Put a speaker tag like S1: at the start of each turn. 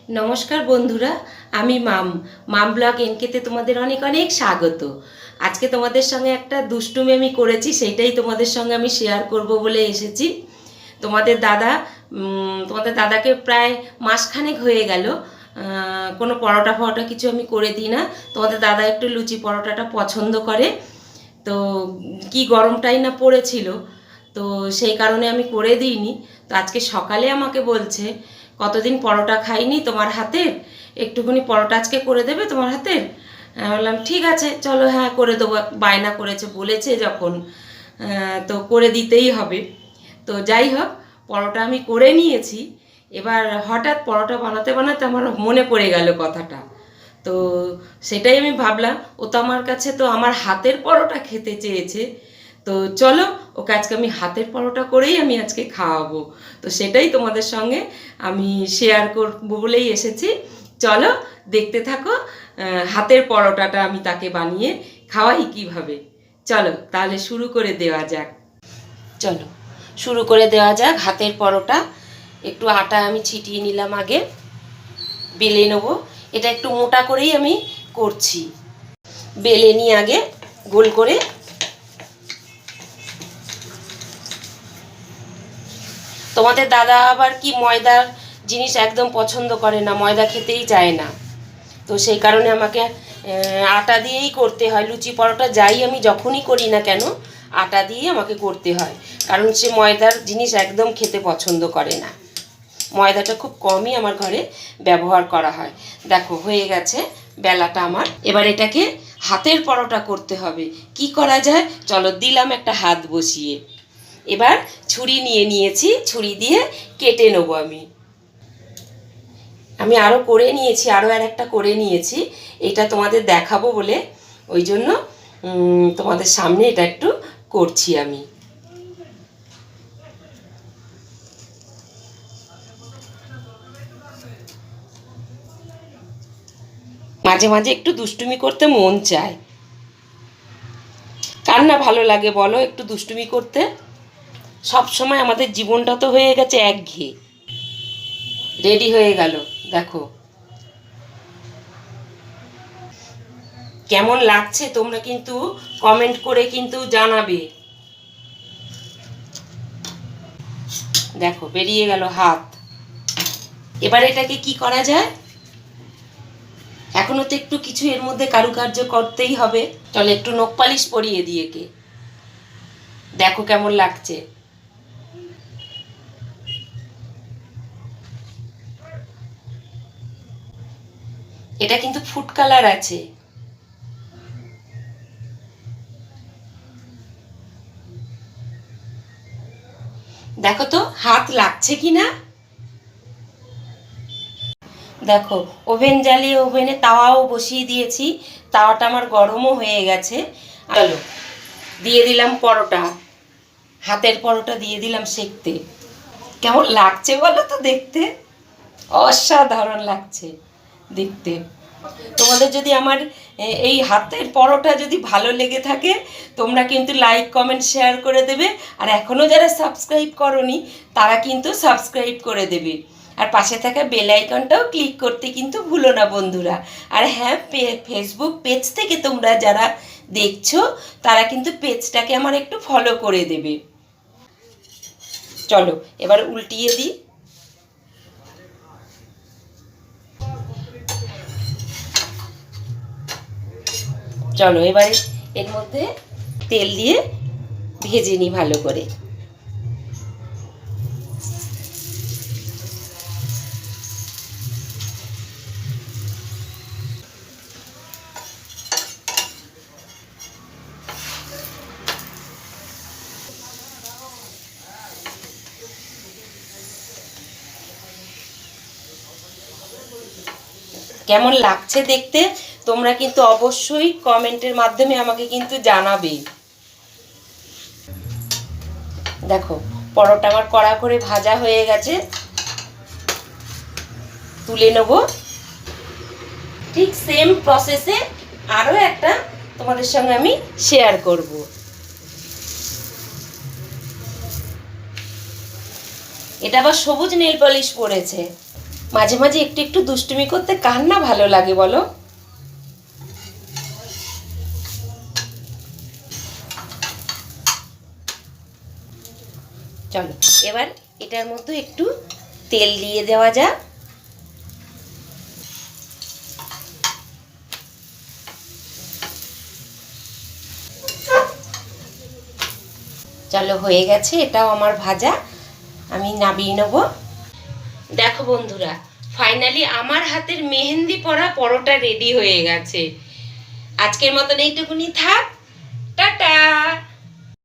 S1: নমস্কার বন্ধুরা, আমি মাম ব্লগ এনকেতে তোমাদের অনেক অনেক স্বাগত। আজকে তোমাদের সঙ্গে একটা দুষ্টুমি আমি করেছি, সেইটাই তোমাদের সঙ্গে আমি শেয়ার করব বলে এসেছি। তোমাদের দাদাকে প্রায় মাসখানেক হয়ে গেল কোনো পরোটা ফরোটা কিছু আমি করে দিই না। তোমাদের দাদা একটু লুচি পরোটাটা পছন্দ করে, তো কি গরমটাই না পড়েছিল, তো সেই কারণে আমি করে দিইনি। তো আজকে সকালে আমাকে বলছে, কতদিন পরোটা খাইনি তোমার হাতের, একটুখানি পরোটা আজকে করে দেবে তোমার হাতের। আমি বললাম ঠিক আছে চলো, হ্যাঁ করে দেবো, বায়না করেছে বলেছে যখন, তো করে দিতেই হবে। তো যাই হোক, পরোটা আমি করে নিয়েছি। এবার হঠাৎ পরোটা বানাতে বানাতে আমার মনে পড়ে গেল কথাটা। তো সেটাই আমি ভাবলাম, ও তো আমার কাছে তো আমার হাতের পরোটা খেতে চেয়েছে, তো চলো ওকে আজকে আমি হাতের পরোটা করেই আমি আজকে খাওয়াবো। তো সেটাই তোমাদের সঙ্গে আমি শেয়ার করবো বলেই এসেছি। চলো দেখতে থাকো হাতের পরোটাটা আমি তাকে বানিয়ে খাওয়াই কিভাবে। চলো তাহলে শুরু করে দেওয়া যাক। চলো শুরু করে দেওয়া যাক হাতের পরোটা। একটু আটা আমি ছিটিয়ে নিলাম, আগে বেলে নেবো। এটা একটু মোটা করেই আমি করছি, বেলে নিয়ে আগে গোল করে। তোমাদের দাদা আবার কি ময়দার জিনিস একদম পছন্দ করে না, ময়দা খেতেই চায় না, তো সেই কারণে আমাকে আটা দিয়েই করতে হয়। লুচি পরোটা যাই আমি যখনই করি না কেন, আটা দিয়েই আমাকে করতে হয়, কারণ সে ময়দার জিনিস একদম খেতে পছন্দ করে না। ময়দাটা খুব কমই আমার ঘরে ব্যবহার করা হয়। দেখো হয়ে গেছে বেলাটা আমার। এবার এটাকে হাতের পরোটা করতে হবে। কি করা যায় চলো, দিলাম একটা হাত বসিয়ে। এবার ছুরি নিয়ে নিয়েছি, ছুরি দিয়ে কেটে নেবো আমি আরও করে নিয়েছি, আরও আর একটা করে নিয়েছি। এটা তোমাদের দেখাবো বলে ওই জন্য তোমাদের সামনে এটা একটু করছি আমি। মাঝে মাঝে একটু দুষ্টুমি করতে মন চায়, কার না ভালো লাগে বলো একটু দুষ্টুমি করতে। সব সময় আমাদের জীবনটা তো হয়ে গেছে একঘেয়ে। রেডি হয়ে গেল, দেখো কেমন লাগছে তোমরা কিন্তু কমেন্ট করে কিন্তু জানাবে। দেখো বেরিয়ে গেল হাত। এবার এটাকে কি করা যায়, এখনো তো একটু কিছু এর মধ্যে কারুকার্য করতেই হবে। চলো একটু নখ পালিশ পরিয়ে দিয়ে কে, দেখো কেমন লাগছে। এটা কিন্তু ফুড কালার আছে। দেখো তো হাত লাগছে কি না। দেখো ওভেন জ্বালিয়ে ওভেনে তাওয়াও বসিয়ে দিয়েছি, তাওয়াটা আমার গরমও হয়ে গেছে। চলো দিয়ে দিলাম পরোটা, হাতের পরোটা দিয়ে দিলাম সেঁকতে। কেমন লাগছে বলো তো দেখতে, অসাধারণ লাগছে দেখতে। তোমাদের যদি আমার এই হাতের পরোটা যদি ভালো লেগে থাকে, তোমরা কিন্তু লাইক কমেন্ট শেয়ার করে দেবে। আর এখনও যারা সাবস্ক্রাইব করোনি তারা কিন্তু সাবস্ক্রাইব করে দেবে, আর পাশে থাকা বেল আইকনটাও ক্লিক করতে কিন্তু ভুলো না বন্ধুরা। আর হ্যাঁ, ফেসবুক পেজ থেকে তোমরা যারা দেখছো তারা কিন্তু পেজটাকে আমার একটু ফলো করে দেবে। চলো এবার উল্টিয়ে দিই। চলো এবারে এর মধ্যে তেল দিয়ে ভেজে নিই ভালো করে। কেমন লাগছে দেখতে তোমরা কিন্তু অবশ্যই কমেন্টের মাধ্যমে আমাকে কিন্তু জানাবে। দেখো পরোটা আমার কড়া করে ভাজা হয়ে গেছে, তুলে নেব। ঠিক সেম প্রসেসে আরও একটা তোমাদের সঙ্গে আমি শেয়ার করব। এটা আবার সবুজ নেল পলিশ পড়েছে। মাঝে মাঝে একটু একটু দুষ্টুমি করতে কার না ভালো লাগে বলো? চলো এবার এটার মধ্যে একটু তেল দিয়ে দেওয়া যাক। চলো হয়ে গেছে, এটাও আমার ভাজা, আমি নামিয়ে নেব। দেখো বন্ধুরা, ফাইনালি আমার হাতের মেহেন্দি পরা পরোটা রেডি হয়ে গেছে। আজকের মতন এইটুকুনি থাক, টাটা।